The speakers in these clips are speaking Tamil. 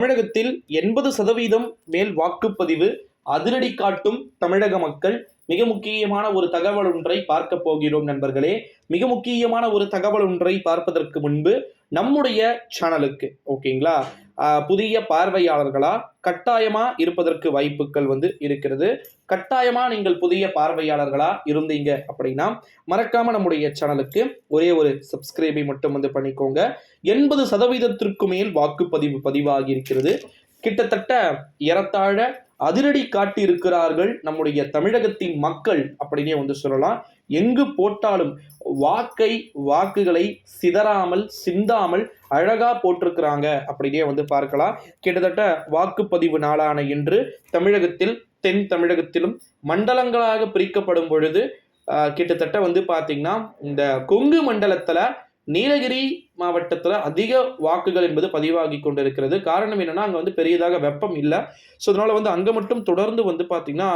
தமிழகத்தில் 80% மேல் வாக்குப்பதிவு அதிரடி காட்டும் தமிழக மக்கள். மிக முக்கியமான ஒரு தகவல் ஒன்றை பார்க்க போகிறோம் நண்பர்களே. மிக முக்கியமான ஒரு தகவல் ஒன்றை பார்ப்பதற்கு முன்பு நம்முடைய சேனலுக்கு ஓகேங்களா, புதிய பார்வையாளர்களா கட்டாயமா இருப்பதற்கு வாய்ப்புகள் இருக்கிறது. கட்டாயமா நீங்கள் புதிய பார்வையாளர்களா இருந்தீங்க அப்படின்னா மறக்காம நம்முடைய சேனலுக்கு ஒரே ஒரு சப்ஸ்கிரைபை மட்டும் பண்ணிக்கோங்க. 80% மேல் வாக்குப்பதிவு பதிவாகி இருக்கிறது. கிட்டத்தட்ட ஏறத்தாழ அதிரடி காட்டி இருக்கிறார்கள் நம்முடைய தமிழகத்தின் மக்கள் அப்படின்னே சொல்லலாம். எங்கு போட்டாலும் வாக்குகளை சிதறாமல் சிந்தாமல் அழகா போட்டிருக்கிறாங்க அப்படின்னே பார்க்கலாம். கிட்டத்தட்ட வாக்குப்பதிவு நாளான இன்று தமிழகத்தில் தென் தமிழகத்திலும் மண்டலங்களாக பிரிக்கப்படும் பொழுது கிட்டத்தட்ட பார்த்தீங்கன்னா இந்த கொங்கு மண்டலத்துல நீலகிரி மாவட்டத்தில் அதிக வாக்குகள் என்பது பதிவாகி கொண்டிருக்கிறது. காரணம் என்னன்னா அங்கே பெரியதாக வெப்பம் இல்லை. ஸோ அதனால அங்கே மட்டும் தொடர்ந்து பார்த்தீங்கன்னா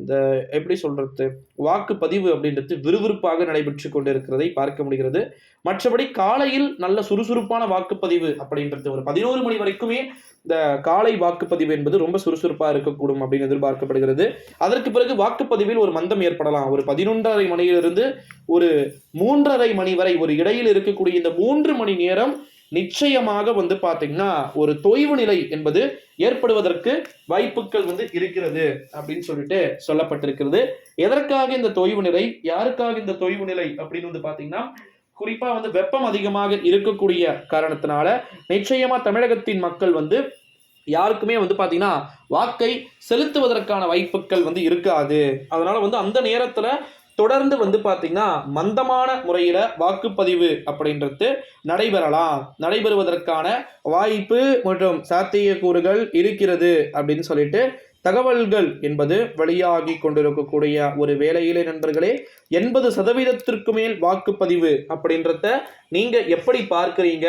இந்த எப்படி சொல்றது, வாக்குப்பதிவு அப்படின்றது விறுவிறுப்பாக நடைபெற்று கொண்டிருக்கிறதை பார்க்க முடிகிறது. மற்றபடி காலையில் நல்ல சுறுசுறுப்பான வாக்குப்பதிவு அப்படின்றது ஒரு 11 மணி வரைக்குமே இந்த காலை வாக்குப்பதிவு என்பது ரொம்ப சுறுசுறுப்பாக இருக்கக்கூடும் அப்படின்னு எதிர்பார்க்கப்படுகிறது. அதற்கு பிறகு வாக்குப்பதிவில் ஒரு மந்தம் ஏற்படலாம். ஒரு 11:30 மணியிலிருந்து ஒரு 3:30 மணி வரை ஒரு இடையில் இருக்கக்கூடிய இந்த 3 மணி நேரம் நிச்சயமாக பார்த்தீங்கன்னா ஒரு தொய்வு நிலை என்பது ஏற்படுவதற்கு வாய்ப்புகள் இருக்கிறது அப்படின்னு சொல்லிட்டு சொல்லப்பட்டிருக்கிறது. எதற்காக இந்த தொய்வு நிலை, யாருக்காக இந்த தொய்வு நிலை அப்படின்னு பார்த்தீங்கன்னா குறிப்பா வெப்பம் அதிகமாக இருக்கக்கூடிய காரணத்தினால நிச்சயமா தமிழகத்தின் மக்கள் யாருக்குமே பார்த்தீங்கன்னா வாக்கை செலுத்துவதற்கான வாய்ப்புகள் இருக்காது. அதனால அந்த நேரத்துல தொடர்ந்து பார்த்தீங்கன்னா மந்தமான முறையில் வாக்குப்பதிவு அப்படின்றது நடைபெறுவதற்கான வாய்ப்பு மற்றும் சாத்தியக்கூறுகள் இருக்கிறது அப்படின்னு சொல்லிட்டு தகவல்கள் என்பது வெளியாகி கொண்டிருக்கக்கூடிய ஒரு வேளையிலே நண்பர்களே, 80% மேல் வாக்குப்பதிவு அப்படின்றத நீங்க எப்படி பார்க்கிறீங்க?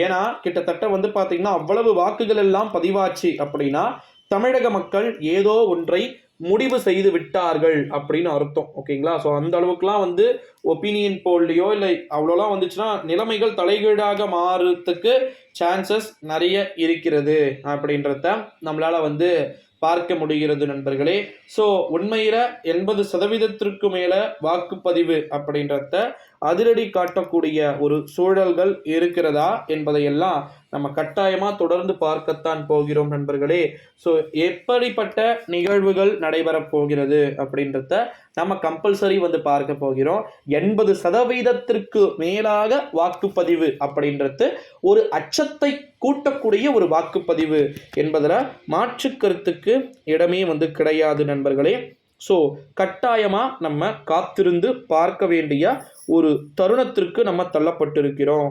ஏன்னா கிட்டத்தட்ட பார்த்தீங்கன்னா அவ்வளவு வாக்குகள் எல்லாம் பதிவாச்சு அப்படின்னா தமிழக மக்கள் ஏதோ ஒன்றை முடிவு செய்து விட்டார்கள் அப்படின்னு அர்த்தம். ஓகேங்களா? ஸோ அந்த அளவுக்குலாம் ஒப்பீனியன் போல்லையோ இல்லை அவ்வளோலாம் வந்துச்சுன்னா நிலைமைகள் தலைகீழாக மாறுறதுக்கு சான்சஸ் நிறைய இருக்கிறது அப்படின்றத நம்மளால பார்க்க முடிகிறது நண்பர்களே. ஸோ உண்மையில் 80% மேலே வாக்குப்பதிவு அப்படின்றத அதிரடி காட்டக்கூடிய ஒரு சூழல்கள் இருக்கிறதா என்பதையெல்லாம் நம்ம கட்டாயமாக தொடர்ந்து பார்க்கத்தான் போகிறோம் நண்பர்களே. ஸோ எப்படிப்பட்ட நிகழ்வுகள் நடைபெறப் போகிறது அப்படின்றத நம்ம கம்பல்சரி பார்க்க போகிறோம். 80% மேலாக வாக்குப்பதிவு அப்படின்றது ஒரு அச்சத்தை கூட்டக்கூடிய ஒரு வாக்குப்பதிவு என்பதில் மாற்று கருத்துக்கு இடமே கிடையாது நண்பர்களே. ஸோ கட்டாயமாக நம்ம காத்திருந்து பார்க்க வேண்டிய ஒரு தருணத்திற்கு நம்ம தள்ளப்பட்டிருக்கிறோம்.